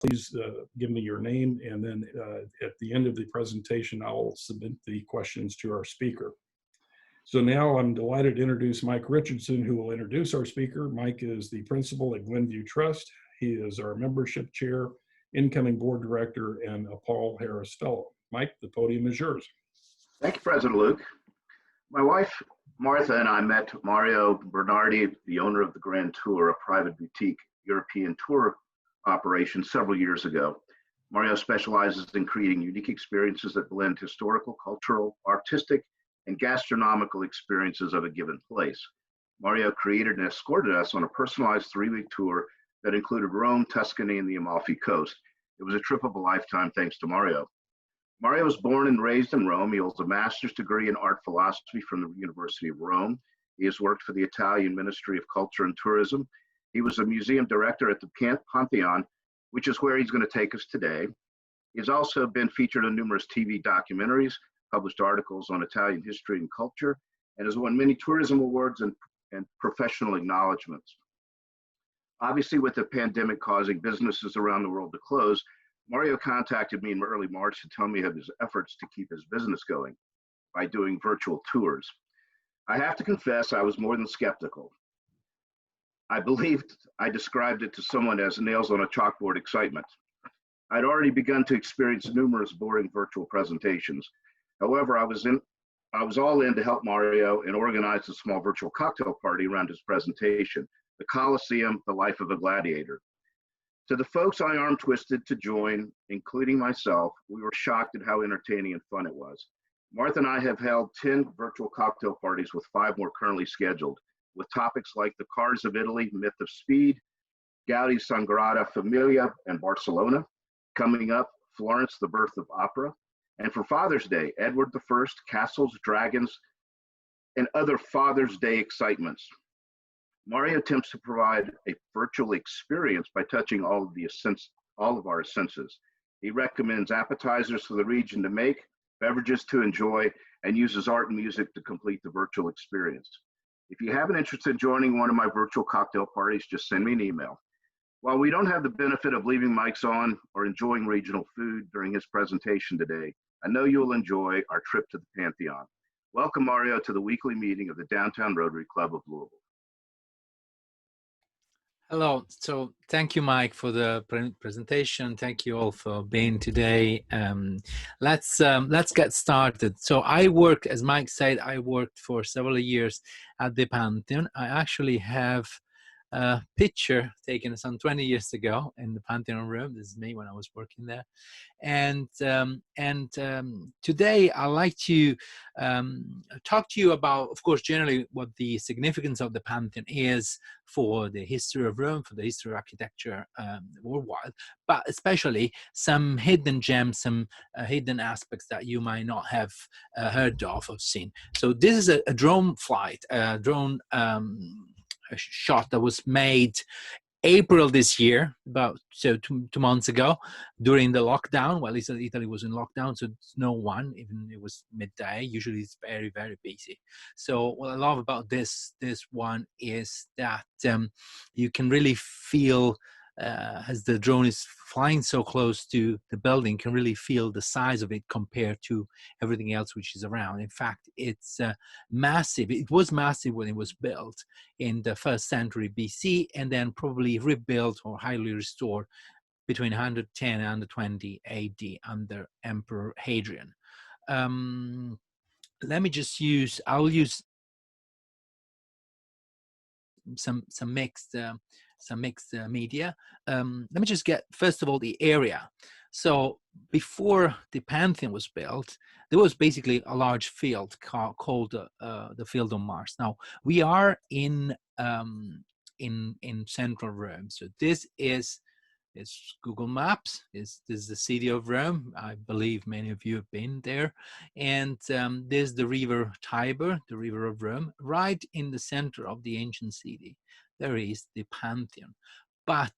please give me your name, and then at the end of the presentation, I'll submit the questions to our speaker. So now I'm delighted to introduce Mike Richardson, who will introduce our speaker. Mike is the principal at Glenview Trust. He is our membership chair, incoming board director, and a Paul Harris Fellow. Mike, the podium is yours. Thank you, President Luke. My wife, Martha, and I met Mario Bernardi, the owner of the Grand Tour, a private boutique European tour operation, several years ago. Mario specializes in creating unique experiences that blend historical, cultural, artistic, and gastronomical experiences of a given place. Mario created and escorted us on a personalized 3-week tour that included Rome, Tuscany, and the Amalfi Coast. It was a trip of a lifetime thanks to Mario. Mario was born and raised in Rome. He holds a master's degree in art philosophy from the University of Rome. He has worked for the Italian Ministry of Culture and Tourism. He was a museum director at the Pantheon, which is where he's going to take us today. He's also been featured on numerous TV documentaries, published articles on Italian history and culture, and has won many tourism awards and professional acknowledgments. Obviously, with the pandemic causing businesses around the world to close, Mario contacted me in early March to tell me of his efforts to keep his business going by doing virtual tours. I have to confess, I was more than skeptical. I believed I described it to someone as nails on a chalkboard excitement. I'd already begun to experience numerous boring virtual presentations. However, I was all in to help Mario and organize a small virtual cocktail party around his presentation, The Colosseum, The Life of a Gladiator. To the folks I arm twisted to join, including myself, we were shocked at how entertaining and fun it was. Martha and I have held 10 virtual cocktail parties with 5 more currently scheduled, with topics like the Cars of Italy, Myth of Speed, Gaudi's Sagrada Familia, and Barcelona. Coming up, Florence, the Birth of Opera. And for Father's Day, Edward I, Castles, Dragons, and other Father's Day excitements. Mario attempts to provide a virtual experience by touching all of our senses. He recommends appetizers for the region to make, beverages to enjoy, and uses art and music to complete the virtual experience. If you have an interest in joining one of my virtual cocktail parties, just send me an email. While we don't have the benefit of leaving mics on or enjoying regional food during his presentation today, I know you'll enjoy our trip to the Pantheon. Welcome, Mario, to the weekly meeting of the Downtown Rotary Club of Louisville. Hello. So thank you, Mike, for the presentation. Thank you all for being today. Let's get started. So I worked, as Mike said, I worked for several years at the Pantheon. I actually have a picture taken some 20 years ago in the Pantheon room. This is me when I was working there. And today I'd like to talk to you about, of course, generally what the significance of the Pantheon is for the history of Rome, for the history of architecture worldwide, but especially some hidden gems, some hidden aspects that you might not have heard of or seen. So this is a drone flight, a drone a shot that was made April this year, about two months ago, during the lockdown. Well, Italy was in lockdown, so no one, even it was midday. Usually it's very, very busy. So what I love about this one is that you can really feel, as the drone is flying so close to the building, can really feel the size of it compared to everything else which is around. In fact, it's massive. It was massive when it was built in the 1st century BC, and then probably rebuilt or highly restored between 110 and 120 AD under Emperor Hadrian. Let me just I'll use some mixed media. Let me just get, first of all, the area. So before the Pantheon was built, there was basically a large field called the Field on Mars. Now we are in central Rome. So this is Google Maps. This is the city of Rome. I believe many of you have been there. And there's the river Tiber, the river of Rome. Right in the center of the ancient city, there is the Pantheon. But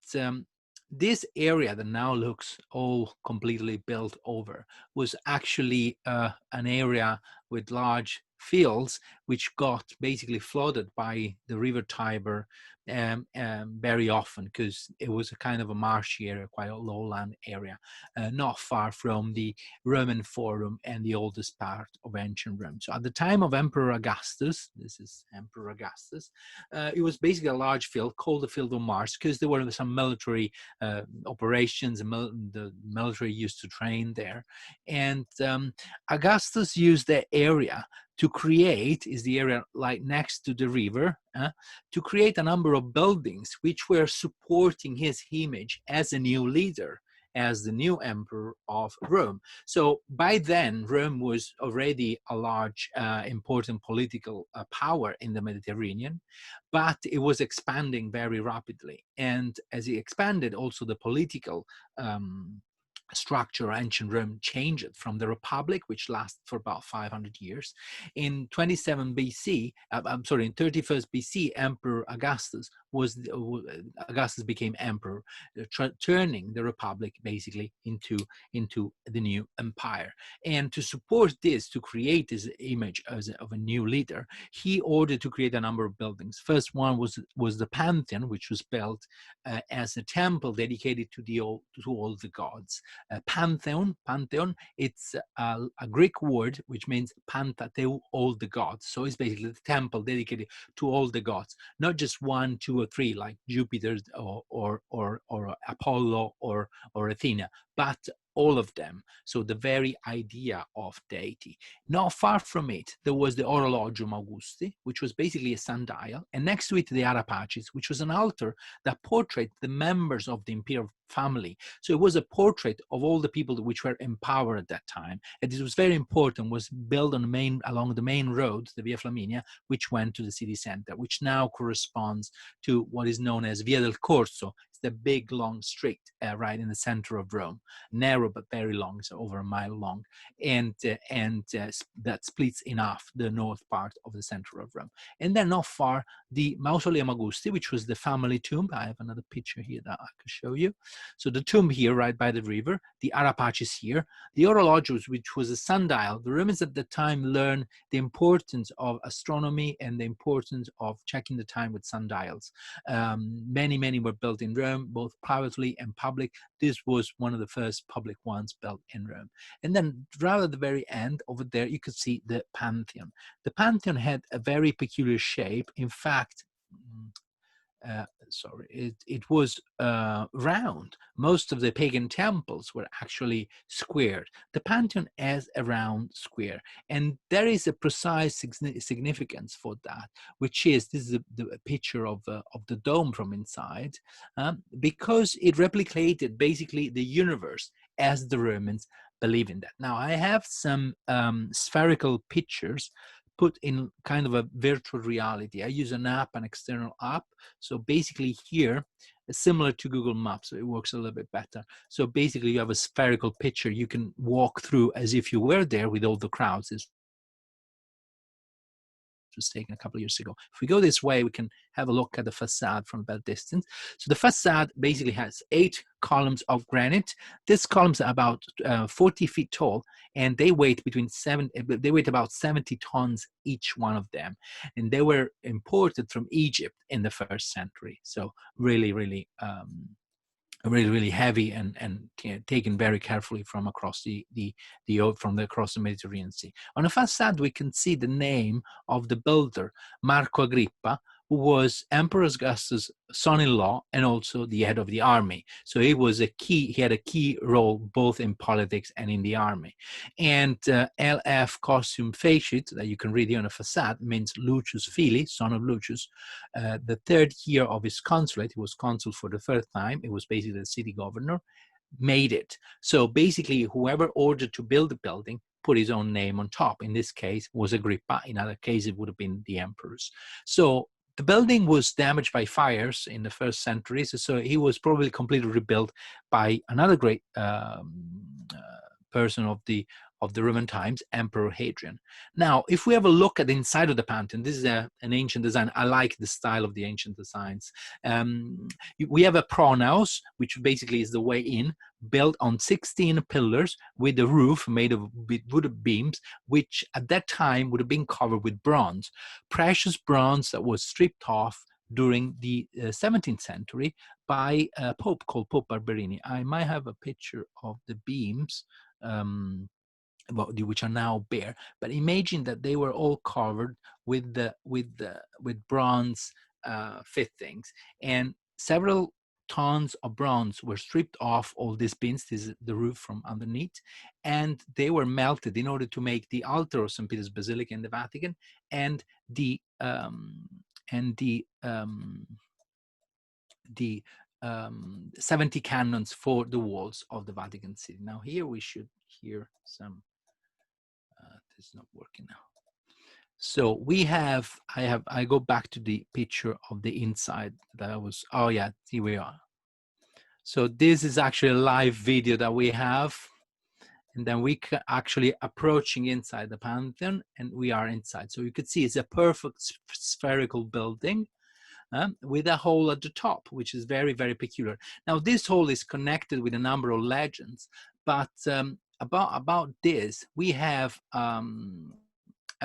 this area that now looks all completely built over was actually an area with large fields which got basically flooded by the river Tiber very often, because it was a kind of a marshy area, quite a lowland area, not far from the Roman Forum and the oldest part of ancient Rome. So at the time of Emperor Augustus, this is Emperor Augustus, it was basically a large field called the Field of Mars, because there were some military operations, and the military used to train there. And Augustus used the area to create, is the area like next to the river, to create a number of buildings which were supporting his image as a new leader, as the new emperor of Rome. So by then, Rome was already a large, important political power in the Mediterranean, but it was expanding very rapidly. And as it expanded, also the political structure of ancient Rome changed from the Republic, which lasted for about 500 years. In 27 BC, I'm sorry, in 31st BC, Emperor Augustus became emperor, turning the Republic basically into the new empire. And to support this, to create this image of a new leader, he ordered to create a number of buildings. First one was the Pantheon, which was built as a temple dedicated to all the gods. Pantheon, it's a Greek word which means pantateu, all the gods. So it's basically the temple dedicated to all the gods, not just 1, 2, or 3 like Jupiter or Apollo or Athena, but all of them. So the very idea of deity. Not far from it, there was the Orologium Augusti, which was basically a sundial, and next to it the Arapacis, which was an altar that portrayed the members of the imperial family. So it was a portrait of all the people which were in power at that time. And it was very important, was built on along the main road, the Via Flaminia, which went to the city center, which now corresponds to what is known as Via del Corso. It's the big long street right in the center of Rome, narrow but very long, so over a mile long, and that splits in half the north part of the center of Rome. And then not far, the Mausoleum Augusti, which was the family tomb. I have another picture here that I could show you. So the tomb here, right by the river, the Arapacis here, the Orologius, which was a sundial. The Romans at the time learned the importance of astronomy and the importance of checking the time with sundials. Many were built in Rome, both privately and public. This was one of the first public ones built in Rome. And then right at the very end over there, you could see the Pantheon. The Pantheon had a very peculiar shape. In fact, it was round. Most of the pagan temples were actually squared. The Pantheon has a round square, and there is a precise significance for that, which is, this is the picture of the dome from inside, because it replicated basically the universe as the Romans believe in that. Now, I have some spherical pictures put in kind of a virtual reality. I use an external app. So basically here, similar to Google Maps, so it works a little bit better. So basically you have a spherical picture you can walk through as if you were there with all the crowds. It's was taken a couple of years ago. If we go this way, we can have a look at the facade from that distance. So the facade basically has 8 columns of granite. These columns are about 40 feet tall, and they weigh about 70 tons each one of them. And they were imported from Egypt in the 1st century. So really heavy and taken very carefully from across across the Mediterranean Sea. On the facade, we can see the name of the builder, Marco Agrippa, who was Emperor Augustus' son-in-law and also the head of the army. So he had a key role both in politics and in the army. And LF Costume Facit, that you can read here on the facade, means Lucius Fili, son of Lucius. The 3rd year of his consulate, he was consul for the 3rd time, it was basically the city governor, made it. So basically, whoever ordered to build the building put his own name on top. In this case, was Agrippa. In other cases, it would have been the emperors. So the building was damaged by fires in the 1st century, so he was probably completely rebuilt by another great person of the of the Roman times, Emperor Hadrian. Now, if we have a look at the inside of the Pantheon, this is an ancient design. I like the style of the ancient designs. We have a pronaos, which basically is the way in, built on 16 pillars with a roof made of wood beams, which at that time would have been covered with bronze, precious bronze that was stripped off during the 17th century by a pope called Pope Barberini. I might have a picture of the beams, which are now bare, but imagine that they were all covered with bronze fittings, and several tons of bronze were stripped off all these beams. This is the roof from underneath, and they were melted in order to make the altar of St. Peter's Basilica in the Vatican and the 70 cannons for the walls of the Vatican City. Now here we should hear some. This is not working now. So we have. I go back to the picture of the inside that I was. Oh yeah, here we are. So this is actually a live video that we have, and then we actually approaching inside the Pantheon, and we are inside. So you could see it's a perfect spherical building. With a hole at the top, which is very, very peculiar. Now, this hole is connected with a number of legends, but about this, we have a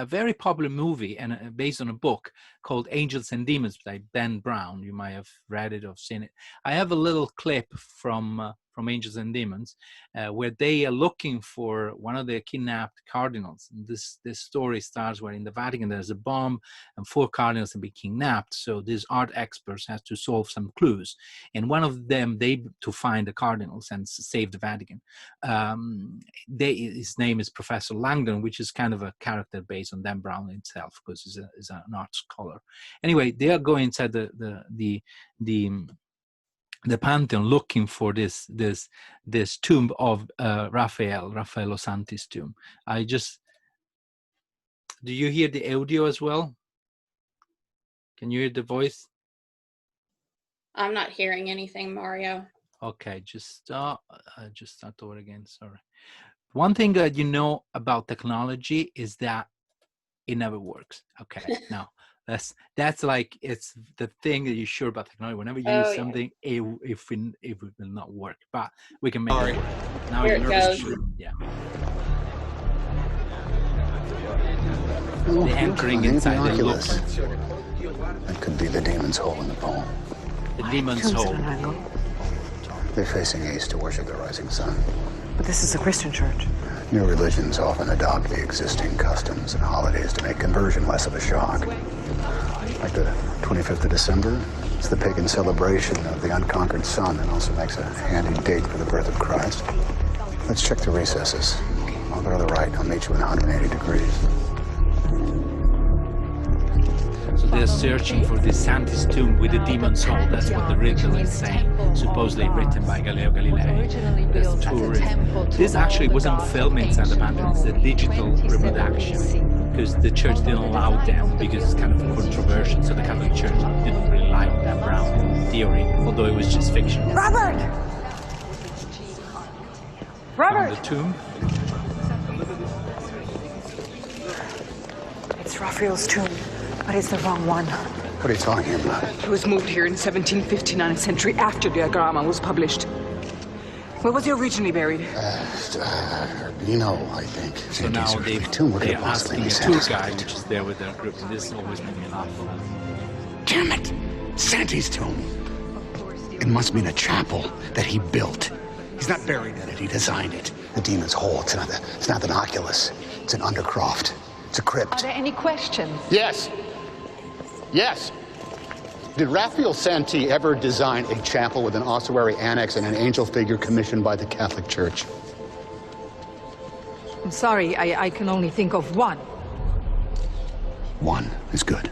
very popular movie and based on a book called Angels and Demons by Ben Brown. You might have read it or seen it. I have a little clip from Angels and Demons where they are looking for one of the kidnapped cardinals. And this story starts where in the Vatican there's a bomb and 4 cardinals have been kidnapped. So these art experts have to solve some clues, and one of them to find the cardinals and save the Vatican. His name is Professor Langdon, which is kind of a character based on Dan Brown himself because he's an art scholar. Anyway, they are going inside the Pantheon looking for this tomb of Raffaello Santi's tomb. Do you hear the audio as well? Can you hear the voice? I'm not hearing anything, Mario. Okay, just start over again. Sorry. One thing that you know about technology is that it never works. Okay, now. That's like, it's the thing that you're sure about technology. Whenever you use something, it will not work, but we can make it work. Now Here you're it nervous. goes. Yeah. They're entering inside the look. That could be the demon's hole in the poem. The demon's hole. They're facing east to worship the rising sun. But this is a Christian church. New religions often adopt the existing customs and holidays to make conversion less of a shock. Like the 25th of December, it's the pagan celebration of the unconquered sun and also makes a handy date for the birth of Christ. Let's check the recesses. I'll go to the right. I'll meet you in 180 degrees. So they're searching for the Santi's tomb with the demon's hole. That's what the riddle is saying. Supposedly written by Galileo Galilei. That's tourism. This actually wasn't filmed inside the Pantheon. It's a digital reproduction because the church didn't allow them because it's kind of controversial. So the Catholic Church didn't really like that Brown theory, although it was just fiction. Robert! Found the tomb. It's Raphael's tomb, but it's the wrong one. What are you talking about? It was moved here in 1759, a century after the Diagramma was published. Where was he originally buried? I think. So now they're asking a tour guide, which is there with their group, and this always made me laugh. Damn it! Santi's tomb. It must mean a chapel that he built. He's not buried in it, he designed it. The demon's hole, it's not an oculus. It's an undercroft. It's a crypt. Are there any questions? Yes. Yes. Did Raphael Santi ever design a chapel with an ossuary annex and an angel figure commissioned by the Catholic Church? I'm sorry, I can only think of one. One is good.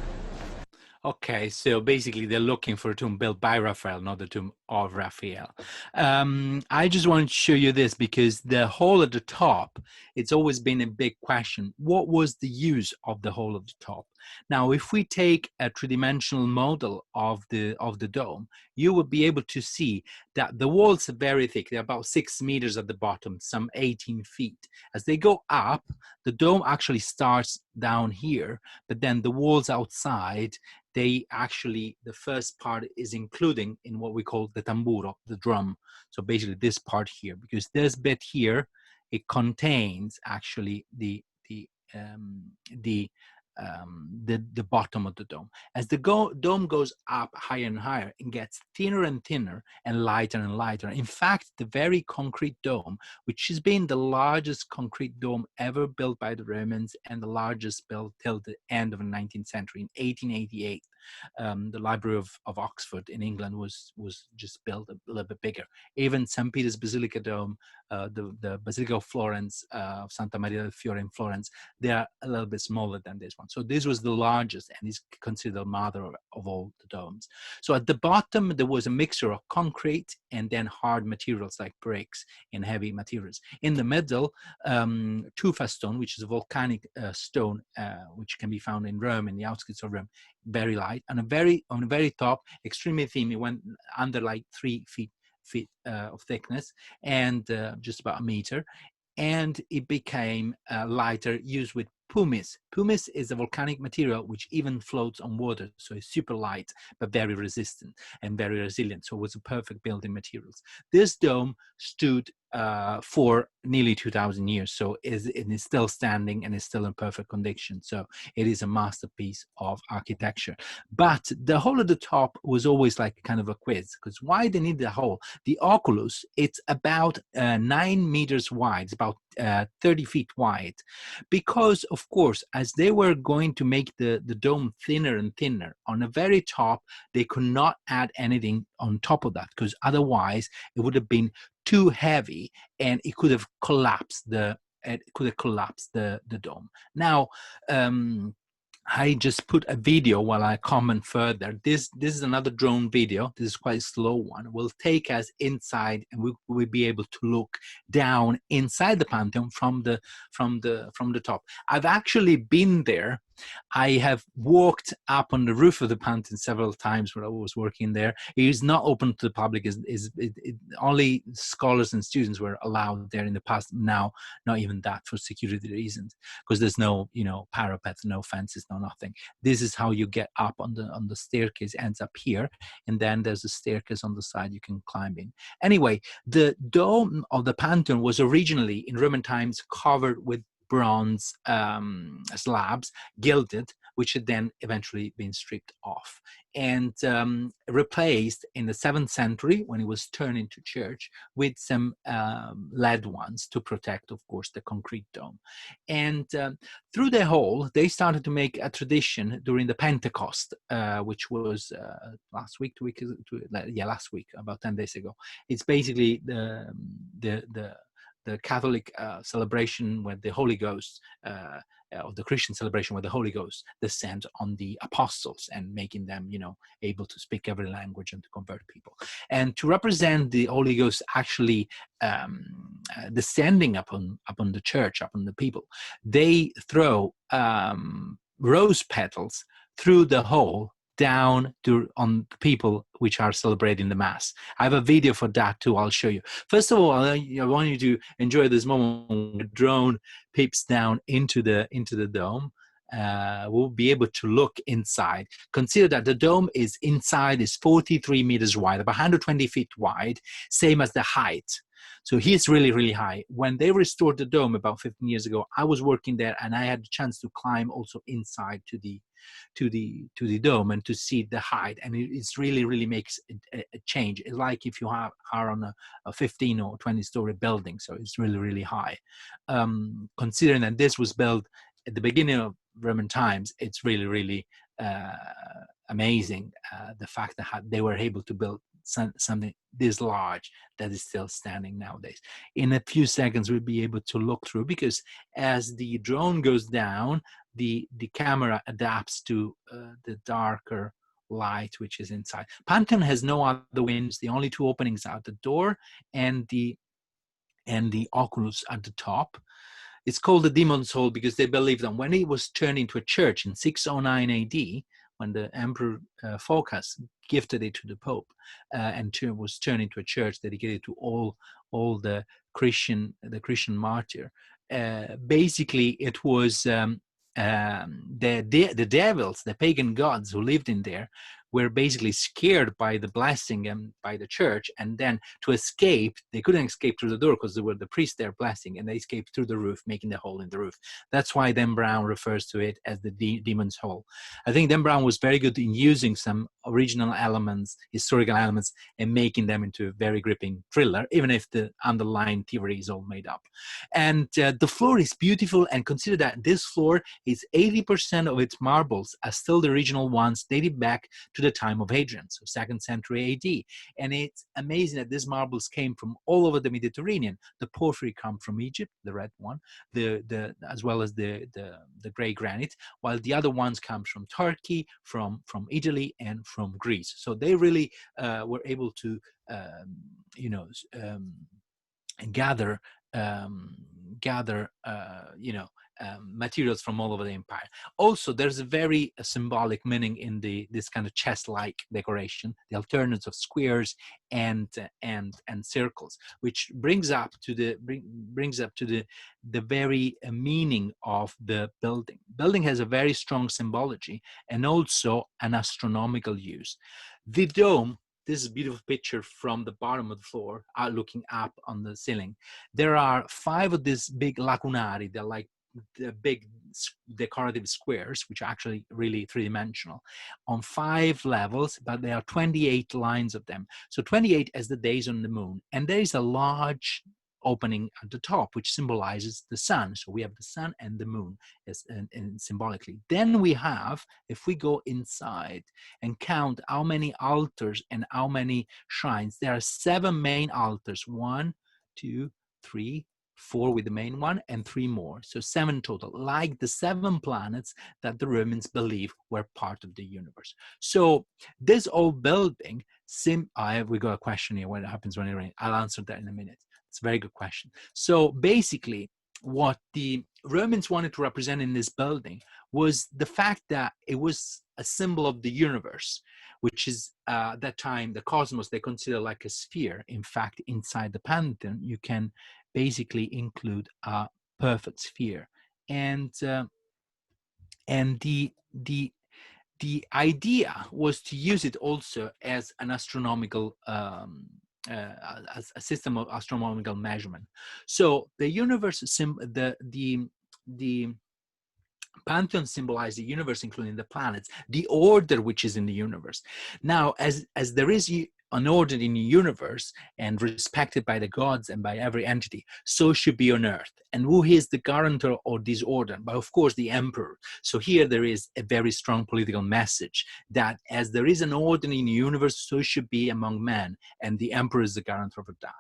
Okay, so basically they're looking for a tomb built by Raphael, not the tomb of Raphael. I just wanted to show you this because the hole at the top, it's always been a big question. What was the use of the hole at the top? Now, if we take a three-dimensional model of the dome, you will be able to see that the walls are very thick. They're about 6 meters at the bottom, some 18 feet. As they go up, the dome actually starts down here, but then the walls outside, they actually, the first part is including in what we call the tamburo, the drum. So basically this part here, because this bit here, it contains actually the bottom of the dome. As the dome goes up higher and higher, it gets thinner and thinner and lighter and lighter. In fact, the very concrete dome, which has been the largest concrete dome ever built by the Romans and the largest built till the end of the 19th century, in 1888, the Library of Oxford in England was just built a little bit bigger. Even St. Peter's Basilica Dome, the Basilica of Florence, of Santa Maria del Fiore in Florence, they are a little bit smaller than this one. So this was the largest and is considered the mother of all the domes. So at the bottom, there was a mixture of concrete and then hard materials like bricks and heavy materials. In the middle, tufa stone, which is a volcanic stone, which can be found in Rome, in the outskirts of Rome, very light, and on the very top, extremely thin. It went under like 3 feet of thickness and just about a meter, and it became lighter, used with pumice. Pumice is a volcanic material which even floats on water, so it's super light but very resistant and very resilient. So it was a perfect building materials. This dome stood for nearly 2,000 years, so it is still standing and is still in perfect condition. So it is a masterpiece of architecture. But the hole at the top was always like kind of a quiz, because why they need the hole? The oculus, it's about 9 meters wide, it's about 30 feet wide, because of course, as they were going to make the dome thinner and thinner, on the very top, they could not add anything on top of that, because otherwise it would have been too heavy and it could have collapsed the dome. Now, I just put a video while I comment further. This is another drone video. This is quite a slow one. Will take us inside, and we'll be able to look down inside the Pantheon from the top. I've actually been there. I have walked up on the roof of the Pantheon several times when I was working there. It is not open to the public. Only scholars and students were allowed there in the past. Now, not even that, for security reasons, because there's no, parapet, no fences, no nothing. This is how you get up on the staircase. Ends up here, and then there's a staircase on the side you can climb in. Anyway, the dome of the Pantheon was originally in Roman times covered with bronze slabs, gilded, which had then eventually been stripped off and replaced in the 7th century, when it was turned into church, with some lead ones to protect, of course, the concrete dome. And through the whole, they started to make a tradition during the Pentecost, which was last week, about 10 days ago. It's basically the Catholic celebration where the Holy Ghost, or the Christian celebration where the Holy Ghost descends on the apostles and making them, able to speak every language and to convert people. And to represent the Holy Ghost actually descending upon the church, upon the people, they throw rose petals through the hole down on the people which are celebrating the Mass. I have a video for that too. I'll show you. First of all, I want you to enjoy this moment when the drone peeps down into the dome. We'll be able to look inside. Consider that the dome is 43 meters wide, about 120 feet wide, same as the height. So he's really, really high. When they restored the dome about 15 years ago, I was working there, and I had the chance to climb also inside to the dome and to see the height, and it's really makes a change. It's like if you are on a 15 or 20 story building, so it's really high. Considering that this was built at the beginning of Roman times, it's really amazing, the fact that they were able to build something this large that is still standing nowadays. In a few seconds, we'll be able to look through, because as the drone goes down, the camera adapts to the darker light which is inside. Pantheon has no other windows. The only two openings are the door and the oculus at the top. It's called the Demon's Hall because they believe that when it was turned into a church in 609 AD, when the Emperor Phocas gifted it to the Pope, and was turned into a church dedicated to all the Christian martyr. Basically, it was the devils, the pagan gods who lived in there, were basically scared by the blessing and by the church, and then to escape, they couldn't escape through the door because there were the priests there blessing, and they escaped through the roof, making the hole in the roof. That's why Dan Brown refers to it as the Demon's Hole. I think Dan Brown was very good in using some original elements, historical elements, and making them into a very gripping thriller, even if the underlying theory is all made up. And the floor is beautiful, and consider that this floor is 80% of its marbles are still the original ones dated back to the time of Hadrian, so 2nd century AD. And it's amazing that these marbles came from all over the Mediterranean. The porphyry come from Egypt, the red one, as well as the gray granite, while the other ones come from Turkey, from Italy, and from Greece. So they really were able to, gather materials from all over the empire. Also, there's a very symbolic meaning in this kind of chest-like decoration, the alternates of squares and circles, which brings up to the very meaning of the building. Building has a very strong symbology and also an astronomical use. The dome. This is a beautiful picture from the bottom of the floor, looking up on the ceiling. There are 5 of these big lacunari. They're like the big decorative squares, which are actually really three-dimensional, on 5 levels, but there are 28 lines of them. So 28 as the days on the moon. And there is a large opening at the top, which symbolizes the sun. So we have the sun and the moon and symbolically. Then we have, if we go inside and count how many altars and how many shrines, there are 7 main altars, 1, 2, 3, 4 with the main one, and 3 more. So 7 total, like the 7 planets that the Romans believe were part of the universe. So this old building, we got a question here, what happens when it rains? I'll answer that in a minute. It's a very good question. So basically, what the Romans wanted to represent in this building was the fact that it was a symbol of the universe, which is at that time, the cosmos, they consider like a sphere. In fact, inside the Pantheon, you can basically include a perfect sphere. And the idea was to use it also as an astronomical as a system of astronomical measurement. So the universe, the Pantheon symbolizes the universe, including the planets, the order which is in the universe. Now, as there is an order in the universe and respected by the gods and by every entity, so should be on earth. And who is the guarantor of this order? But of course, the emperor. So here there is a very strong political message that as there is an order in the universe, so should be among men, and the emperor is the guarantor of that.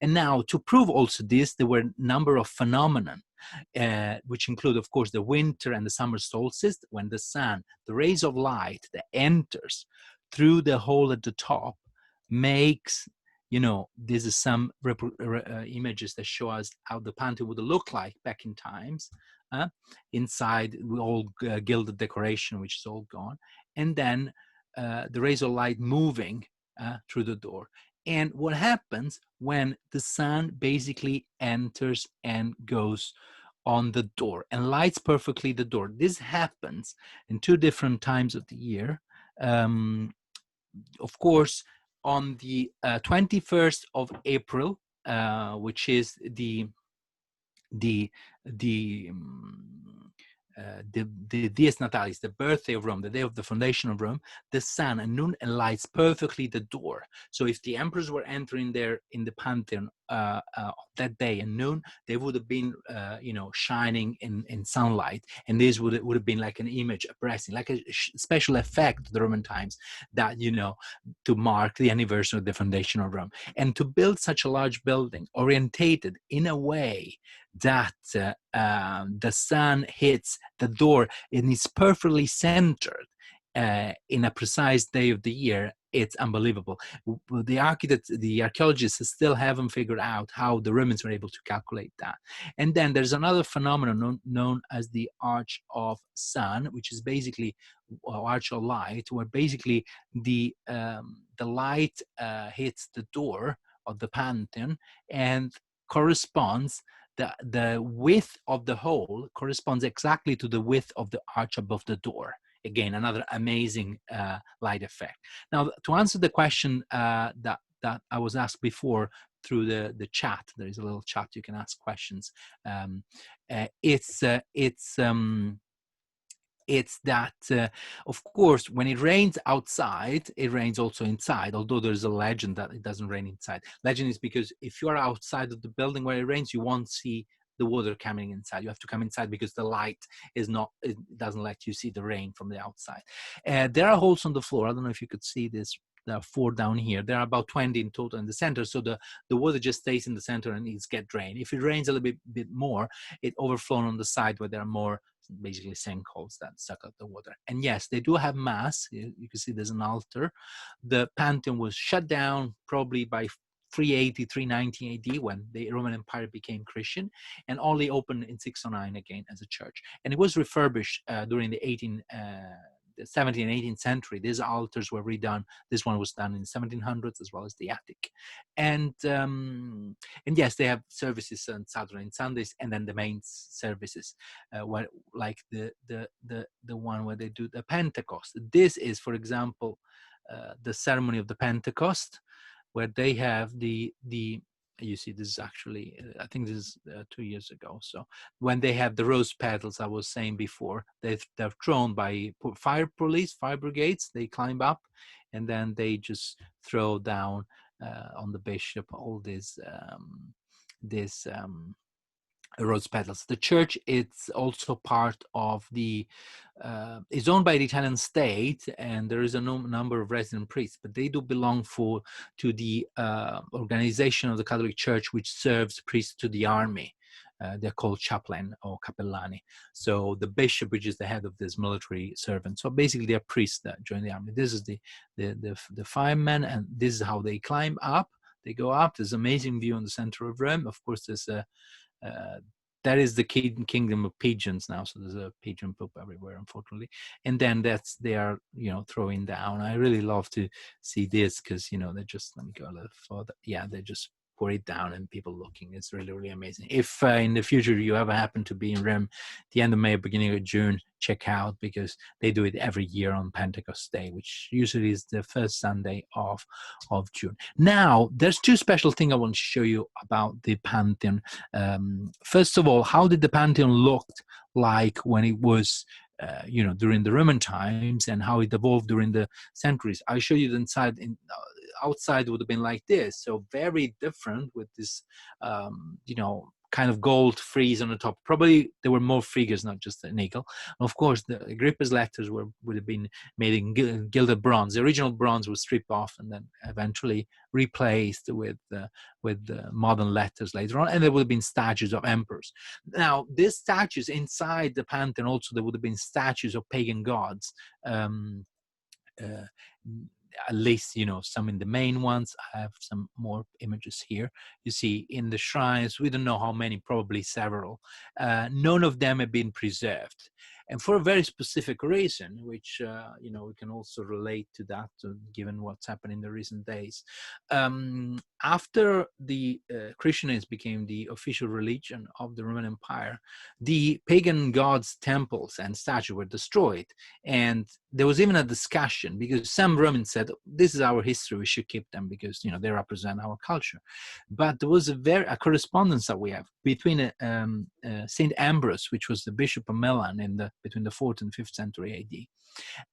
And now, to prove also this, there were a number of phenomena, which include, of course, the winter and the summer solstice, when the sun, the rays of light that enters through the hole at the top, makes, this is some images that show us how the Pantheon would look like back in times. Inside, all gilded decoration, which is all gone. And then the rays of light moving through the door. And what happens when the sun basically enters and goes on the door and lights perfectly the door? This happens in 2 different times of the year. Of course, on the 21st of April, which is the Dies Natalis, the birthday of Rome, the day of the foundation of Rome, the sun at noon lights perfectly the door. So if the emperors were entering there in the Pantheon that day at noon, they would have been, shining in sunlight, and this would have been like an image, a blessing, like a special effect of the Roman times that, to mark the anniversary of the foundation of Rome. And to build such a large building orientated in a way that the sun hits the door and is perfectly centered in a precise day of the year, it's unbelievable. The archaeologists still haven't figured out how the Romans were able to calculate that. And then there's another phenomenon known as the Arch of Sun, which is basically Arch of Light, where basically the light hits the door of the Pantheon and corresponds. The width of the hole corresponds exactly to the width of the arch above the door. Again, another amazing light effect. Now, to answer the question that I was asked before through the chat, there is a little chat you can ask questions. It's that, of course, when it rains outside, it rains also inside, although there's a legend that it doesn't rain inside. Legend is because if you're outside of the building where it rains, you won't see the water coming inside. You have to come inside because the light it doesn't let you see the rain from the outside. There are holes on the floor. I don't know if you could see this. There are 4 down here. There are about 20 in total in the center. So the water just stays in the center and it gets drained. If it rains a little bit more, it overflows on the side where there are more basically sinkholes that suck up the water. And yes, they do have mass. You can see there's an altar. The Pantheon was shut down probably by 380, 390 AD when the Roman Empire became Christian, and only opened in 609 again as a church. And it was refurbished during the 17th and 18th century. These altars were redone. This one was done in the 1700s as well as the attic. And yes, they have services on Saturday and Sundays, and then the main services, like the one where they do the Pentecost. This is, for example, the ceremony of the Pentecost, where they have you see, this is actually, I think this is 2 years ago. So when they have the rose petals, I was saying before, they're thrown by fire police, fire brigades. They climb up and then they just throw down on the bishop all these rose petals. The church is also part of is owned by the Italian state, and there is a number of resident priests, but they do belong to the organization of the Catholic Church, which serves priests to the army. They're called chaplain or capellani. So the bishop, which is the head of this military servant. So basically, they're priests that join the army. This is the firemen, and this is how they climb up. They go up. There's an amazing view in the center of Rome. Of course, there's that is the kingdom of pigeons now, so there's a pigeon poop everywhere, unfortunately. And then they are throwing down. I really love to see this because they just, let me go a little further. Yeah, they just pour it down and people looking. It's really, really amazing. If in the future you ever happen to be in Rome, the end of May, beginning of June, check out, because they do it every year on Pentecost Day, which usually is the first Sunday of June. Now, there's 2 special things I want to show you about the Pantheon. First of all, how did the Pantheon look like when it was during the Roman times, and how it evolved during the centuries. I show you the inside. Outside would have been like this, so very different with this, kind of gold frieze on the top. Probably there were more figures, not just an eagle. And of course, the Agrippa's letters would have been made in gilded bronze. The original bronze was stripped off and then eventually replaced with modern letters later on. And there would have been statues of emperors. Now, these statues inside the Pantheon, also there would have been statues of pagan gods. At least, some in the main ones. I have some more images here. You see in the shrines, we don't know how many, probably several. None of them have been preserved. And for a very specific reason, which, we can also relate to that, given what's happened in the recent days. After the Christianity became the official religion of the Roman Empire, the pagan gods' temples and statues were destroyed. And there was even a discussion, because some Romans said, this is our history, we should keep them because, they represent our culture. But there was a correspondence that we have between Saint Ambrose, which was the bishop of Milan between the 4th and 5th century AD,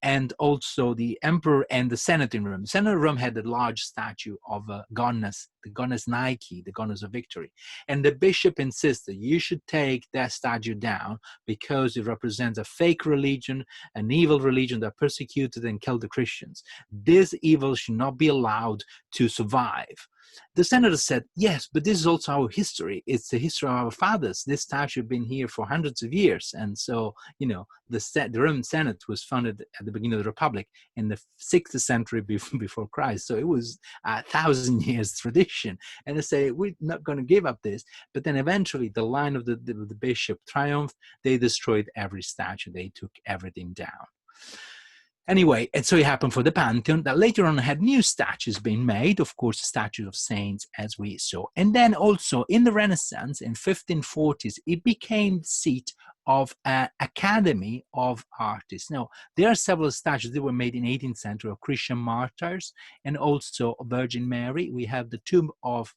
and also the emperor and the Senate in Rome. The Senate of Rome had a large statue of a goddess the goddess Nike, the goddess of victory. And the bishop insisted you should take that statue down because it represents a fake religion, an evil religion that persecuted and killed the Christians. This evil should not be allowed to survive. The senator said, yes, but this is also our history. It's the history of our fathers. This statue has been here for hundreds of years. And so, the Roman Senate was founded at the beginning of the Republic in the 6th century before Christ. So it was 1,000 years tradition. And they say, we're not going to give up this. But then eventually the line of the bishop triumphed. They destroyed every statue. They took everything down. Anyway, and so it happened for the Pantheon that later on had new statues being made, of course, statues of saints, as we saw. And then also in the Renaissance, in 1540s, it became the seat of an academy of artists. Now, there are several statues that were made in 18th century of Christian martyrs and also Virgin Mary. We have the tomb of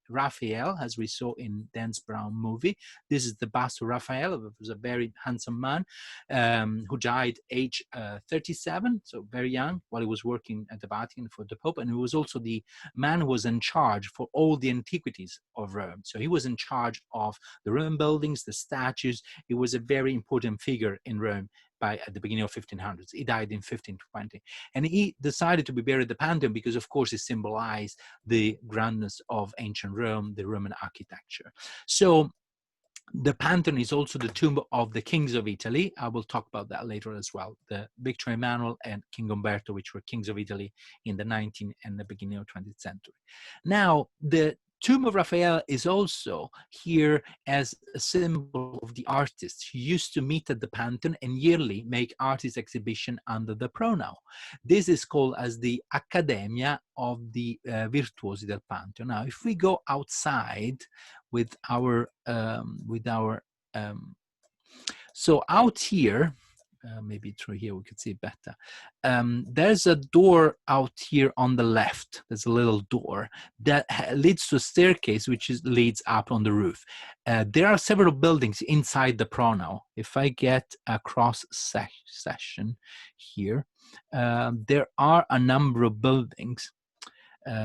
Raphael, as we saw in Dan's Brown movie. This is the bust of Raphael, who was a very handsome man who died age 37, so very young, while he was working at the Vatican for the Pope. And he was also the man who was in charge for all the antiquities of Rome. So he was in charge of the Roman buildings, the statues. He was a very important figure in Rome at the beginning of 1500s. He died in 1520. And he decided to be buried at the Pantheon because, of course, it symbolized the grandness of ancient Rome, the Roman architecture. So the Pantheon is also the tomb of the kings of Italy. I will talk about that later as well. The Victor Emmanuel and King Umberto, which were kings of Italy in the 19th and the beginning of 20th century. Now, the tomb of Raphael is also here as a symbol of the artists who used to meet at the Pantheon and yearly make artist exhibition under the Pronau. This is called as the Accademia of the Virtuosi del Pantheon. Now, if we go outside with our so out here, maybe through here we could see it better. There's a door out here on the left. There's a little door that leads to a staircase which leads up on the roof. There are several buildings inside the Pronau. If I get a cross section here, there are a number of buildings.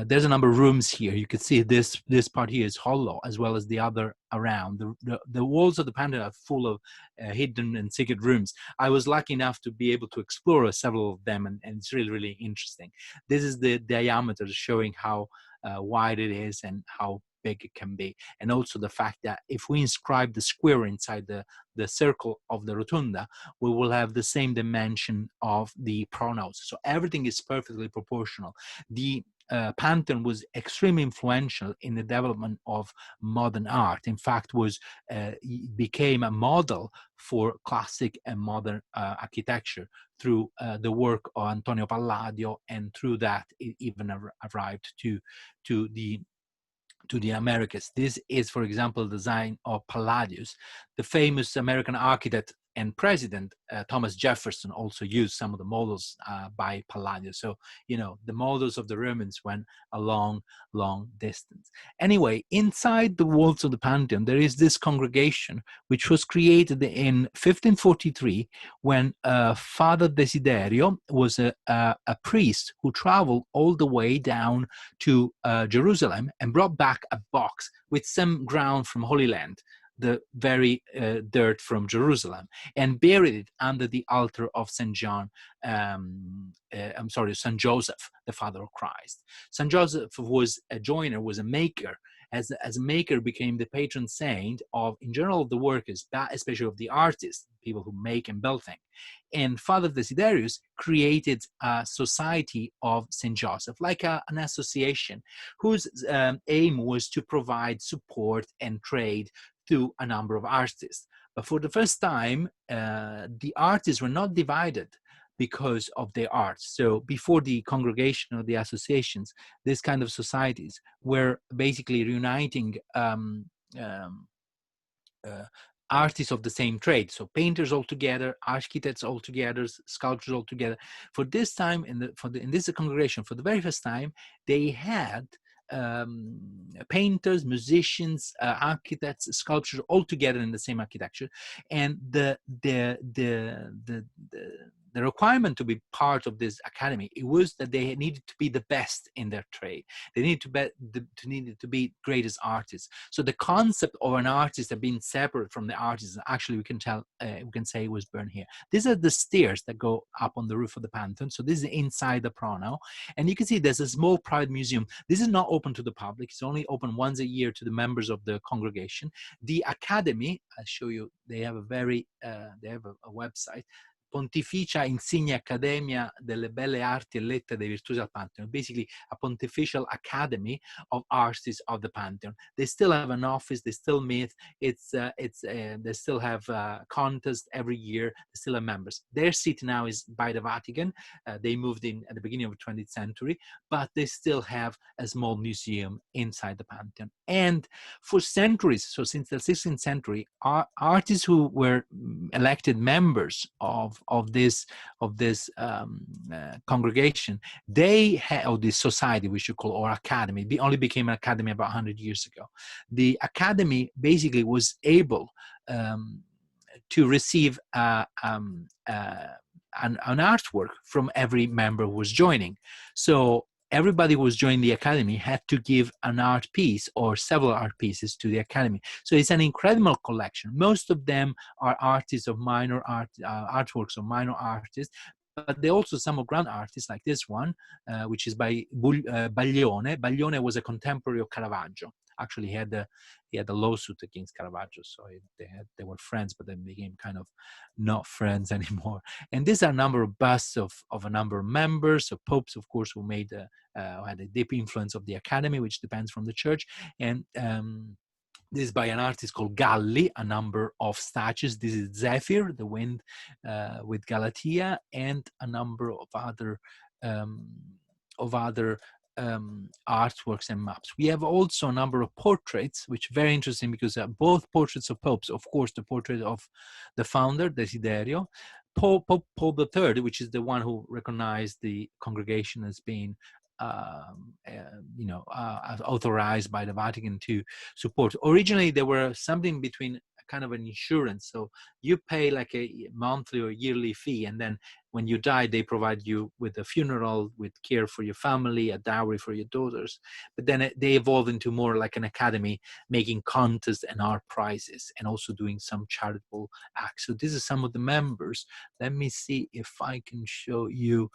There's a number of rooms here. You can see this part here is hollow, as well as the other around. The walls of the Pantheon are full of hidden and secret rooms. I was lucky enough to be able to explore several of them, and it's really, really interesting. This is the diameter showing how wide it is and how big it can be. And also the fact that if we inscribe the square inside the circle of the rotunda, we will have the same dimension of the pronaos. So everything is perfectly proportional. The Pantheon was extremely influential in the development of modern art. In fact, became a model for classic and modern architecture through the work of Antonio Palladio, and through that it even arrived to the Americas. This is, for example, the design of Palladius. The famous American architect and president, Thomas Jefferson, also used some of the models by Palladius. So, the models of the Romans went a long, long distance. Anyway, inside the walls of the Pantheon, there is this congregation, which was created in 1543 when Father Desiderio was a priest who traveled all the way down to Jerusalem and brought back a box with some ground from Holy Land, the very dirt from Jerusalem, and buried it under the altar of St. Joseph, the Father of Christ. St. Joseph was a joiner, was a maker. As a maker, became the patron saint of, in general, of the workers, but especially of the artists, people who make and build things. And Father Desiderius created a society of St. Joseph, like an association, whose aim was to provide support and trade to a number of artists. But for the first time, the artists were not divided because of their art. So before the congregation or the associations, this kind of societies were basically reuniting artists of the same trade. So painters all together, architects all together, sculptors all together. For this time, in this congregation, for the very first time, they had painters, musicians, architects, sculptors all together in the same architecture. And the the requirement to be part of this academy, it was that they needed to be the best in their trade. They needed to be greatest artists. So the concept of an artist that being separate from the artist, actually we can say was born here. These are the stairs that go up on the roof of the Pantheon. So this is inside the Prono, and you can see there's a small private museum. This is not open to the public. It's only open once a year to the members of the congregation. The academy, I'll show you, they have a website, Pontificia Insigne Accademia delle Belle Arti e Lettere dei Virtuosi al Pantheon, basically a pontifical academy of artists of the Pantheon. They still have an office, they still meet, they still have contests every year, they still have members. Their seat now is by the Vatican. They moved in at the beginning of the 20th century, but they still have a small museum inside the Pantheon. And for centuries, so since the 16th century, artists who were elected members of this congregation, they had, or this society we should call, or academy, only became an academy about 100 years ago. The academy basically was able to receive an artwork from every member who was joining. So everybody who was joining the academy had to give an art piece or several art pieces to the academy. So it's an incredible collection. Most of them are artists of minor art, artworks of minor artists, but they also some of grand artists like this one, which is by Baglione. Baglione was a contemporary of Caravaggio. Actually, he had a lawsuit against Caravaggio, so they were friends, but then became kind of not friends anymore. And these are a number of busts of a number of members, of popes, of course, who made had a deep influence of the academy, which depends from the church. And this is by an artist called Galli, a number of statues. This is Zephyr, the wind with Galatea, and a number of other artworks and maps. We have also a number of portraits, which are very interesting because both portraits of popes, of course, the portrait of the founder, Desiderio, Pope Paul III, which is the one who recognized the congregation as being authorized by the Vatican to support. Originally, there were something between kind of an insurance. So you pay like a monthly or yearly fee, and then when you die, they provide you with a funeral, with care for your family, a dowry for your daughters. But then they evolved into more like an academy, making contests and art prizes, and also doing some charitable acts. So this is some of the members. Let me see if I can show you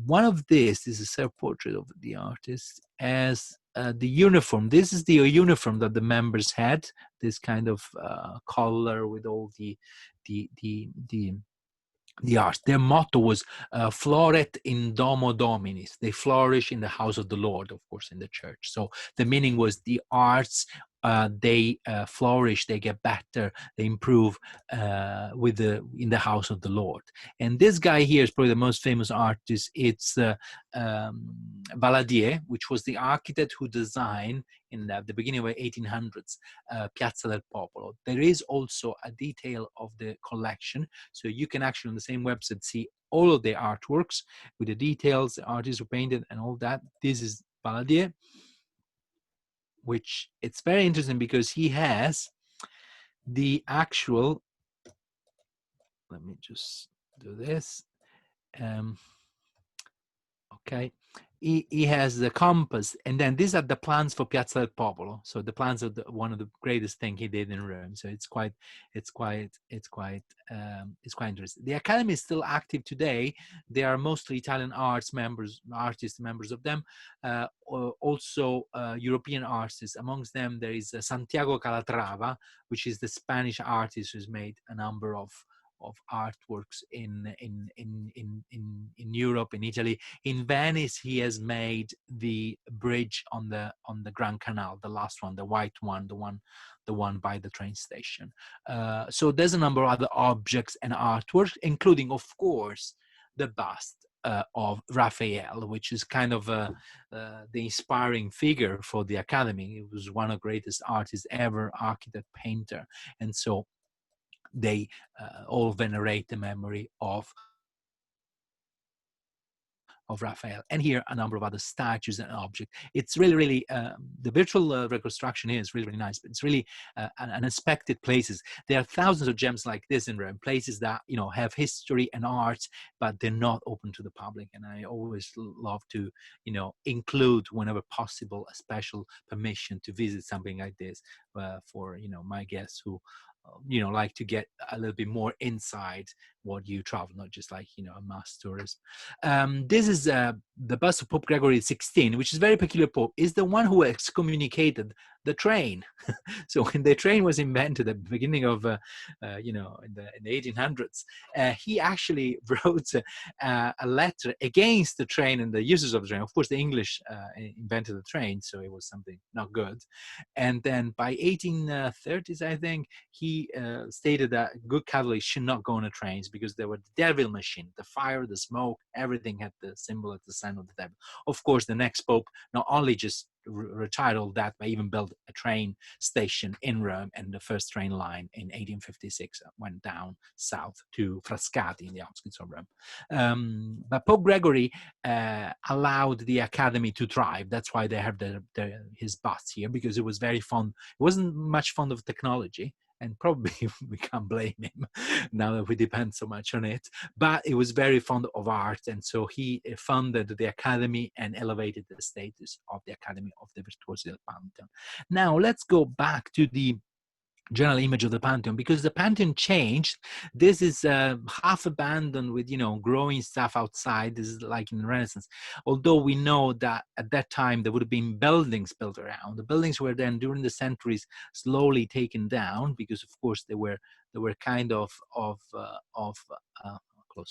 one of these. This is a self-portrait of the artist as the uniform. This is the uniform that the members had, this kind of collar with all the art. Their motto was floret in domo dominis. They flourish in the house of the Lord, of course, in the church. So the meaning was the arts, they flourish, they get better, they improve in the house of the Lord. And this guy here is probably the most famous artist. It's Valadier, which was the architect who designed in the beginning of the 1800s Piazza del Popolo. There is also a detail of the collection, so you can actually on the same website see all of the artworks with the details, the artists who painted and all that. This is Valadier, which it's very interesting because he has the actual, let me just do this. Okay, he has the compass, and then these are the plans for Piazza del Popolo. So the plans are one of the greatest thing he did in Rome. So it's quite interesting. The academy is still active today. They are mostly Italian artists members of them. Also European artists. Amongst them, there is Santiago Calatrava, which is the Spanish artist who's made a number of artworks in Europe, in Italy. In Venice, he has made the bridge on the Grand Canal, the last one, the white one, the one by the train station. So there's a number of other objects and artworks, including, of course, the bust of Raphael, which is kind of the inspiring figure for the academy. It was one of the greatest artists ever, architect, painter, and so they all venerate the memory of of Raphael, and here a number of other statues and objects. It's really, really, the virtual reconstruction here is really, really nice, but it's really unexpected places. There are thousands of gems like this in Rome, places that, you know, have history and art, but they're not open to the public. And I always love to, you know, include whenever possible a special permission to visit something like this for, you know, my guests who you know, like to get a little bit more inside what you travel, not just like, you know, a mass tourism. This is the bust of Pope Gregory XVI, which is very peculiar. Pope is the one who excommunicated the train. So when the train was invented at the beginning of, you know, in the 1800s, he actually wrote a letter against the train and the users of the train. Of course, the English invented the train, so it was something not good. And then by 1830s, I think, he stated that good Catholics should not go on the trains because they were the devil machine. The fire, the smoke, everything had the symbol of the sign of the devil. Of course, the next pope not only just retired all that, but even built a train station in Rome, and the first train line in 1856 went down south to Frascati in the outskirts of Rome. But Pope Gregory allowed the academy to thrive. That's why they have his bust here, because it was very fond. It wasn't much fond of technology, and probably we can't blame him now that we depend so much on it, but it was very fond of art, and so he funded the Academy and elevated the status of the Academy of the Virtuosi del Pantheon. Now let's go back to the general image of the Pantheon, because the Pantheon changed. This is half abandoned with, you know, growing stuff outside. This is like in the Renaissance. Although we know that at that time there would have been buildings built around. The buildings were then during the centuries slowly taken down because, of course, they were kind of close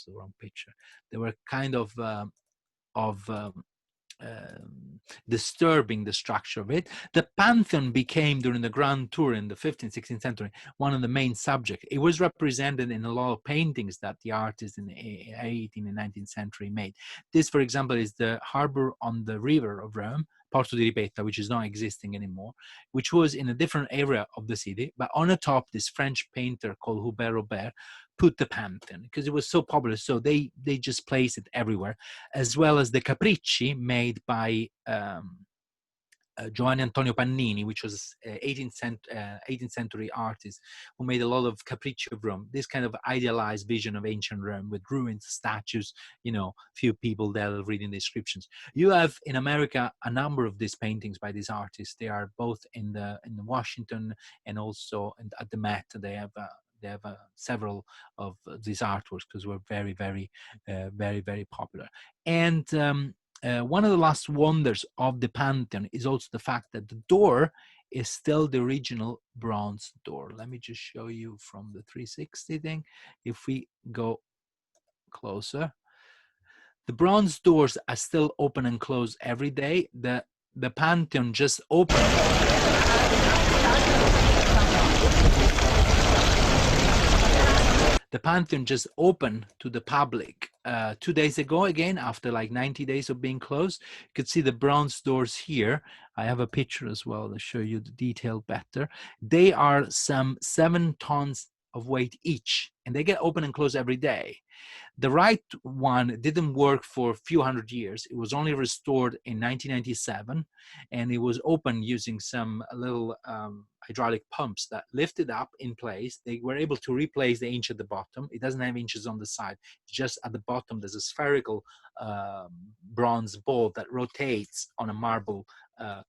to the wrong picture. They were kind of disturbing the structure of it. The Pantheon became, during the Grand Tour in the 15th, 16th century, one of the main subjects. It was represented in a lot of paintings that the artists in the 18th and 19th century made. This, for example, is the harbor on the river of Rome, Porto di Ripetta, which is not existing anymore, which was in a different area of the city. But on the top, this French painter called Hubert Robert put the Pantheon because it was so popular. So they just placed it everywhere, as well as the Capricci made by Giovanni Antonio Pannini, which was 18th century artist who made a lot of Capricci of Rome, this kind of idealized vision of ancient Rome with ruins, statues, you know, few people there reading the inscriptions. You have in America a number of these paintings by these artists. They are both in the Washington and also at the Met. They have several of these artworks because we're very, very, very popular. And one of the last wonders of the Pantheon is also the fact that the door is still the original bronze door. Let me just show you from the 360 thing. If we go closer, the bronze doors are still open and closed every day. The Pantheon just opened. The Pantheon just opened to the public 2 days ago, again, after like 90 days of being closed. You could see the bronze doors here. I have a picture as well to show you the detail better. They are some 7 tons of weight each, and they get open and closed every day. The right one didn't work for a few hundred years. It was only restored in 1997, and it was opened using some little hydraulic pumps that lifted up in place. They were able to replace the inch at the bottom. It doesn't have inches on the side. Just at the bottom, there's a spherical bronze ball that rotates on a marble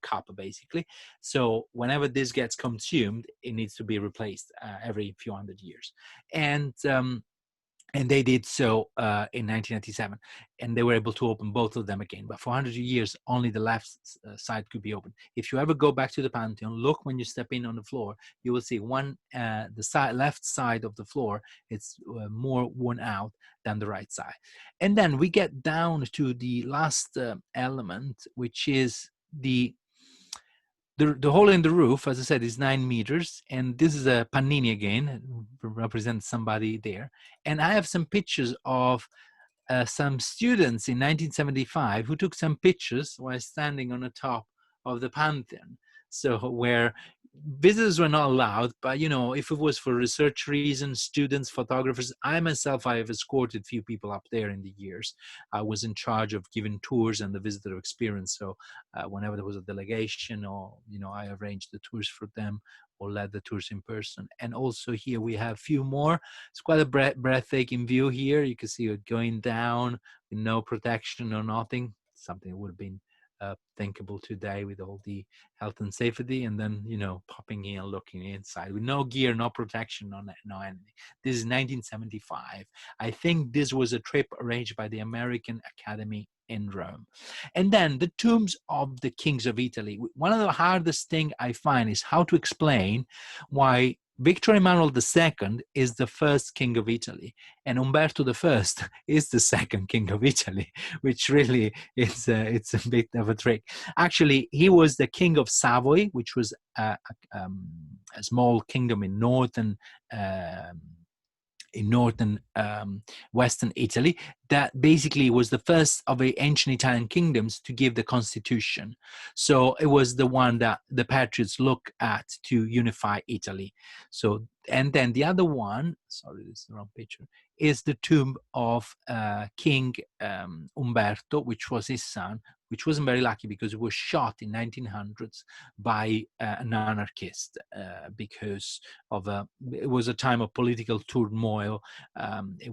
cup, basically. So whenever this gets consumed, it needs to be replaced every few hundred years. And they did so in 1997, and they were able to open both of them again. But for 100 years, only the left side could be open. If you ever go back to the Pantheon, look when you step in on the floor, you will see the left side of the floor, it's more worn out than the right side. And then we get down to the last element, which is the hole in the roof. As I said, is 9 meters, and this is a Pannini again, represents somebody there. And I have some pictures of some students in 1975 who took some pictures while standing on the top of the Pantheon. So where visitors were not allowed, but if it was for research reasons, students, photographers, I myself, I have escorted few people up there in the years. I was in charge of giving tours and the visitor experience. So whenever there was a delegation, or I arranged the tours for them or led the tours in person. And also here we have a few more. It's quite a breathtaking view here. You can see it going down with no protection or nothing. Something that would have been thinkable today with all the health and safety, and then popping in and looking inside with no gear, no protection, no anything. This is 1975. I think this was a trip arranged by the American Academy in Rome. And then the tombs of the kings of Italy. One of the hardest thing I find is how to explain why Victor Emmanuel II is the first king of Italy and Umberto I is the second king of Italy, which really it's a bit of a trick. Actually, he was the king of Savoy, which was a small kingdom in northern Western Italy, that basically was the first of the ancient Italian kingdoms to give the constitution. So it was the one that the patriots look at to unify Italy. So, and then the other one, sorry, this is the wrong picture, is the tomb of King Umberto, which was his son, which wasn't very lucky because it was shot in 1900s by an anarchist because of it was a time of political turmoil. There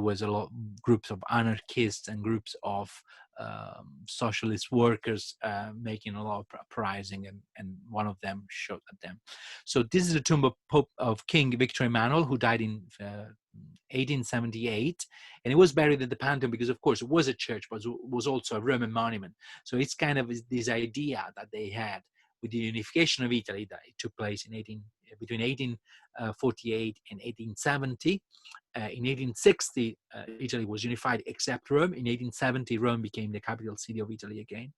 was a lot of groups of anarchists and groups of socialist workers making a lot of uprising, and one of them shot at them. So this is the tomb of King Victor Emmanuel, who died in 1878, and it was buried at the Pantheon because, of course, it was a church, but it was also a Roman monument. So it's kind of this idea that they had with the unification of Italy that it took place between 1848 and 1870. In 1860, Italy was unified except Rome. In 1870, Rome became the capital city of Italy again.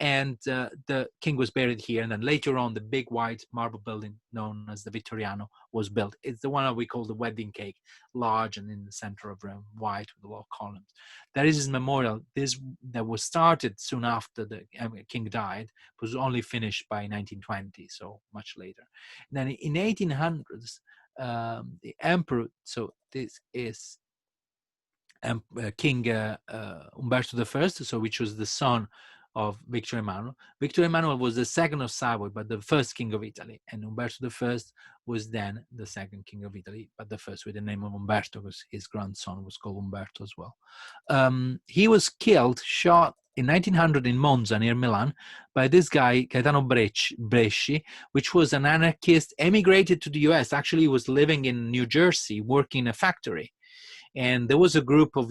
And the king was buried here. And then later on, the big white marble building known as the Vittoriano was built. It's the one that we call the wedding cake, large and in the center of Rome, white with a lot of columns. There is his memorial. This that was started soon after the king died, was only finished by 1920, so much later. And then in 1800s, the emperor, so this is King Umberto I, so which was the son of Victor Emmanuel. Victor Emmanuel was the second of Savoy, but the first king of Italy, and Umberto I was then the second king of Italy, but the first with the name of Umberto, because his grandson was called Umberto as well. He was shot in 1900 in Monza near Milan by this guy Gaetano Bresci, which was an anarchist, emigrated to the US. Actually, he was living in New Jersey, working in a factory. And there was a group of,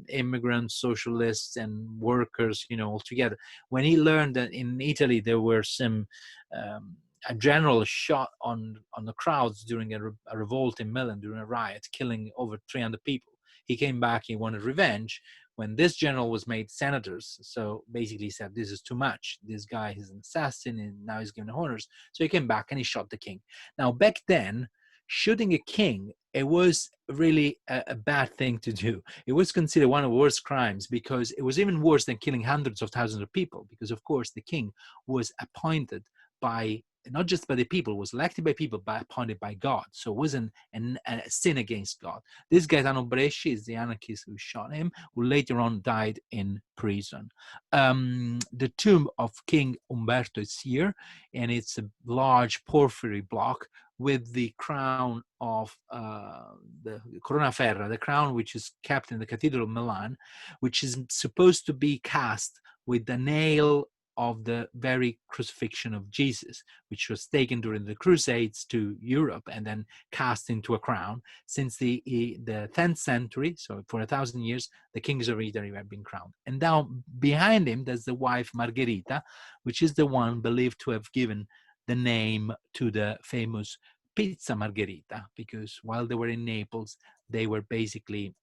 immigrants, socialists, and workers, all together. When he learned that in Italy there were some a general shot on the crowds during a revolt in Milan, during a riot, killing over 300 people, he came back. He wanted revenge. When this general was made senator, so basically he said, this is too much. This guy is an assassin, and now he's given honors. So he came back and he shot the king. Now, back then, shooting a king, it was really a bad thing to do. It was considered one of the worst crimes, because it was even worse than killing hundreds of thousands of people, because, of course, the king was appointed by, not just by the people, was elected by people, but appointed by God. So it wasn't a sin against God. This Gaetano Bresci is the anarchist who shot him, who later on died in prison. The tomb of King Umberto is here, and it's a large porphyry block with the crown of the Corona Ferra, the crown which is kept in the Cathedral of Milan, which is supposed to be cast with the nail of the very crucifixion of Jesus, which was taken during the Crusades to Europe and then cast into a crown. Since the 10th century, so for 1,000 years, the kings of Italy have been crowned. And now behind him, there's the wife Margherita, which is the one believed to have given the name to the famous pizza Margherita, because while they were in Naples, they were basically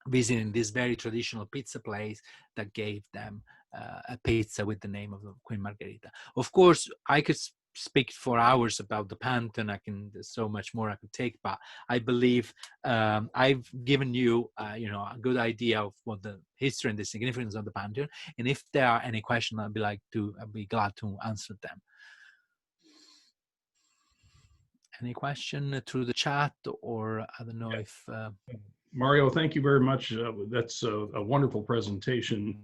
visiting this very traditional pizza place that gave them a pizza with the name of Queen Margherita. Of course, I could speak for hours about the Pantheon. There's so much more I could take, but I believe I've given you, a good idea of what the history and the significance of the Pantheon. And if there are any questions, I'd be glad to answer them. Any question through the chat, or I don't know if... Mario, thank you very much. That's a wonderful presentation.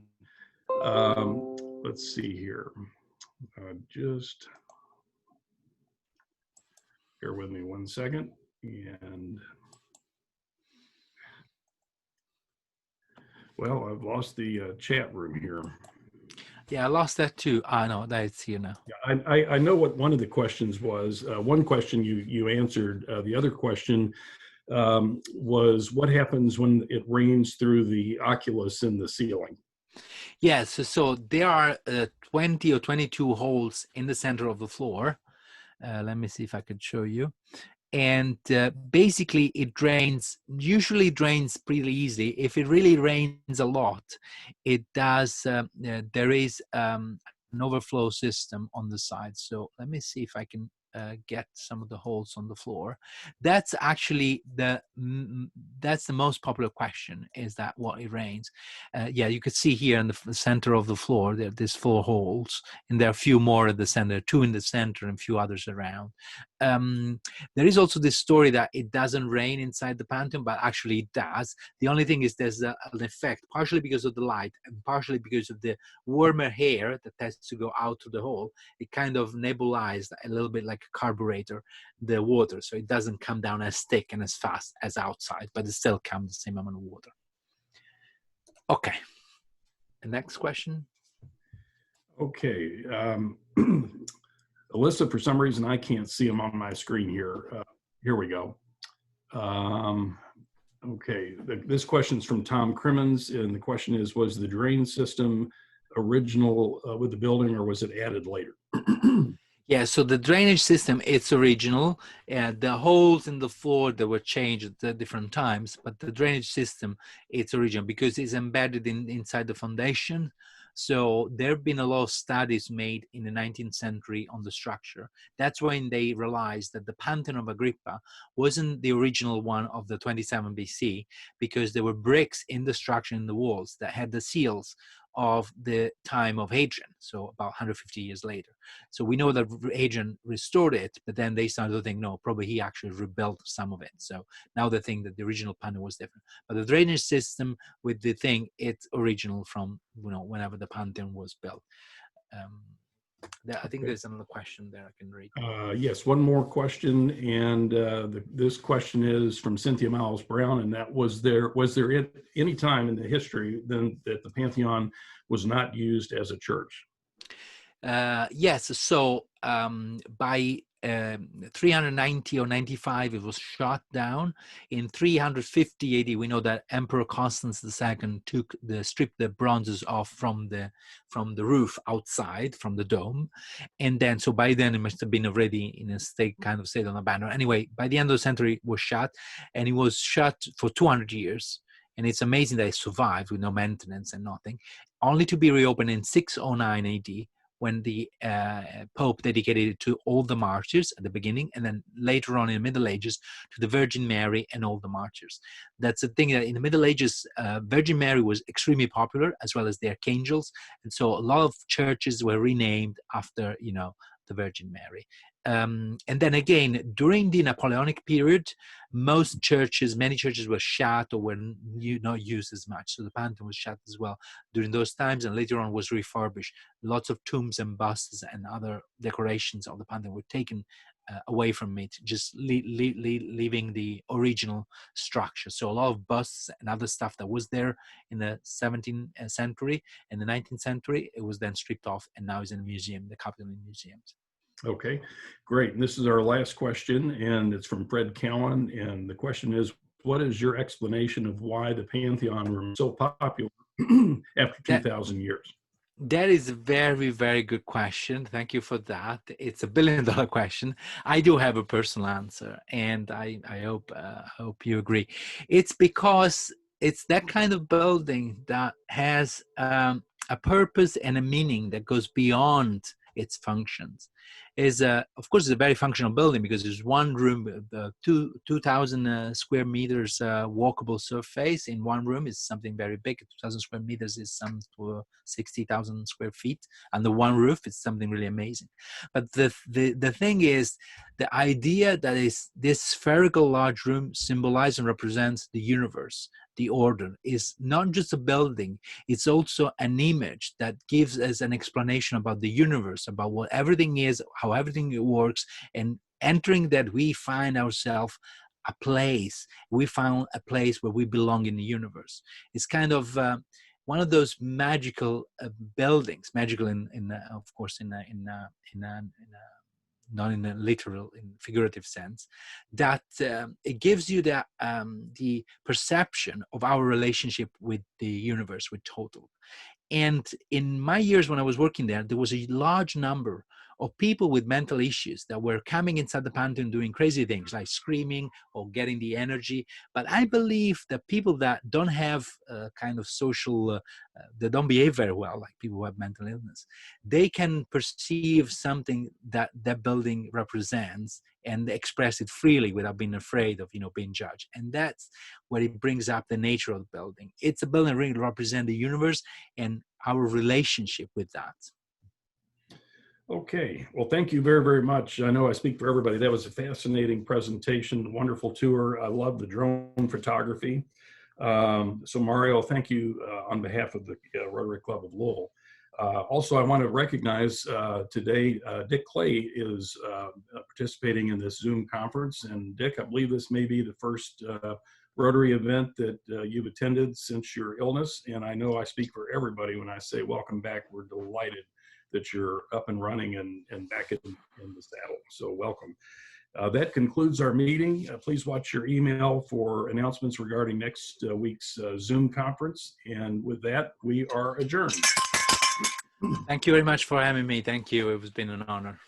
Let's see here. Just bear with me 1 second. And well, I've lost the chat room here. Yeah, I lost that too. No, that's here now. Yeah, I know what one of the questions was. One question you answered. The other question was what happens when it rains through the oculus in the ceiling? Yes, so there are 20 or 22 holes in the center of the floor. Let me see if I could show you. And basically it usually drains pretty easily. If it really rains a lot, it does, there is an overflow system on the side. So let me see if I can get some of the holes on the floor. That's actually that's the most popular question, is that what it rains. Yeah, you could see here in the center of the floor, there's 4 holes, and there are a few more at the center, 2 in the center and a few others around. There is also this story that it doesn't rain inside the Pantheon, but actually it does. The only thing is there's an effect, partially because of the light and partially because of the warmer air that tends to go out through the hole. It kind of nebulized a little bit like a carburetor, the water, so it doesn't come down as thick and as fast as outside, but it still comes the same amount of water. Okay, the next question. Okay. Alyssa, for some reason, I can't see them on my screen here. Here we go. Okay, this question is from Tom Crimmins, and the question is, was the drain system original with the building, or was it added later? Yeah, so the drainage system, it's original. The holes in the floor that were changed at different times, but the drainage system, it's original because it's embedded inside the foundation. So there have been a lot of studies made in the 19th century on the structure. That's when they realized that the Pantheon of Agrippa wasn't the original one of the 27 BC, because there were bricks in the structure, in the walls, that had the seals of the time of Hadrian, so about 150 years later. So we know that Hadrian restored it, but then they started to think, no, probably he actually rebuilt some of it. So now they think that the original Pantheon was different. But the drainage system with the thing, it's original from, whenever the Pantheon was built. I think there's another question there I can read. Yes, one more question, and this question is from Cynthia Miles Brown, and that was there any time in the history then that the Pantheon was not used as a church? Yes, so by 390 or 95, it was shot down. In 350 AD, we know that Emperor Constans II stripped the bronzes off from the roof outside, from the dome, and then so by then it must have been already in a state of abandon. Anyway, by the end of the century, it was shut, and it was shut for 200 years. And it's amazing that it survived with no maintenance and nothing, only to be reopened in 609 AD. When the Pope dedicated it to all the martyrs at the beginning, and then later on in the Middle Ages to the Virgin Mary and all the martyrs. That's the thing, that in the Middle Ages, Virgin Mary was extremely popular, as well as the archangels, and so a lot of churches were renamed after, the Virgin Mary. And then again, during the Napoleonic period, many churches were shut or were not used as much. So the Pantheon was shut as well during those times, and later on was refurbished. Lots of tombs and busts and other decorations of the Pantheon were taken away from it, just leaving the original structure. So a lot of busts and other stuff that was there in the 17th century and the 19th century, it was then stripped off, and now is in a museum, the Capitoline Museums. Okay, great. And this is our last question, and it's from Fred Cowan. And the question is, what is your explanation of why the Pantheon remains so popular after 2,000 years? That is a very, very good question. Thank you for that. It's $1 billion question. I do have a personal answer, and I hope you agree. It's because it's that kind of building that has a purpose and a meaning that goes beyond its functions. is, of course, it's a very functional building because there's one room, 2,000 square meters walkable surface in one room is something very big. 2,000 square meters is some 60,000 square feet. And the one roof is something really amazing. But the thing is, the idea that is this spherical large room symbolizes and represents the universe, the order, is not just a building, it's also an image that gives us an explanation about the universe, about what everything is, how everything works, and entering that we find ourselves a place. We found a place where we belong in the universe. It's kind of one of those magical buildings, magical of course, not in a literal, in figurative sense, that it gives you the perception of our relationship with the universe, with total. And in my years when I was working there, there was a large number of people with mental issues that were coming inside the Pantheon doing crazy things like screaming or getting the energy. But I believe that people that don't have kind of social, they don't behave very well, like people who have mental illness, they can perceive something that that building represents and express it freely without being afraid of, being judged. And that's where it brings up the nature of the building. It's a building that really represents the universe and our relationship with that. Okay, well, thank you very, very much. I know I speak for everybody. That was a fascinating presentation, wonderful tour. I love the drone photography. So Mario, thank you on behalf of the Rotary Club of Louisville. Also, I want to recognize today, Dick Clay is participating in this Zoom conference. And Dick, I believe this may be the first Rotary event that you've attended since your illness. And I know I speak for everybody when I say welcome back. We're delighted that you're up and running and back in the saddle. So welcome. That concludes our meeting. Please watch your email for announcements regarding next week's Zoom conference. And with that, we are adjourned. Thank you very much for having me. Thank you. It's been an honor.